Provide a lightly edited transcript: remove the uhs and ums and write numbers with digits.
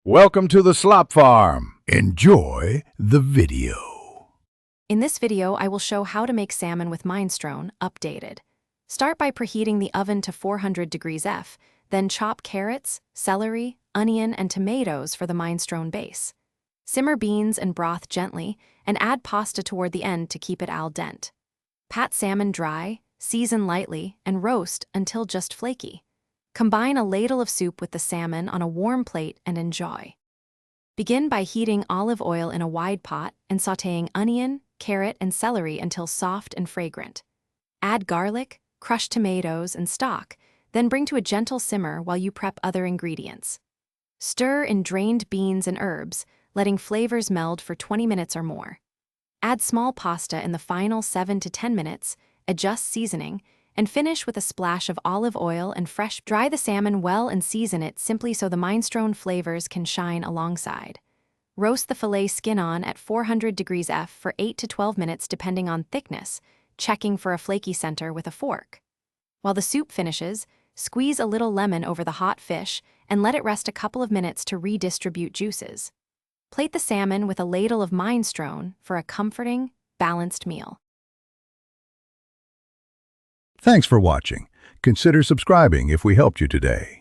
Welcome to the Slop Farm. Enjoy the video. In this video, I will show how to make salmon with minestrone, updated. Start by preheating the oven to 400 degrees F, then chop carrots, celery, onion, and tomatoes for the minestrone base. Simmer beans and broth gently, and add pasta toward the end to keep it al dente. Pat salmon dry, season lightly, and roast until just flaky. Combine a ladle of soup with the salmon on a warm plate and enjoy. Begin by heating olive oil in a wide pot and sautéing onion, carrot, and celery until soft and fragrant. Add garlic, crushed tomatoes, and stock, then bring to a gentle simmer while you prep other ingredients. Stir in drained beans and herbs, letting flavors meld for 20 minutes or more. Add small pasta in the final 7 to 10 minutes, adjust seasoning, and finish with a splash of olive oil and fresh. Dry the salmon well and season it simply so the minestrone flavors can shine alongside. Roast the fillet skin on at 400 degrees F for 8 to 12 minutes depending on thickness, checking for a flaky center with a fork. While the soup finishes, squeeze a little lemon over the hot fish and let it rest a couple of minutes to redistribute juices. Plate the salmon with a ladle of minestrone for a comforting, balanced meal. Thanks for watching. Consider subscribing if we helped you today.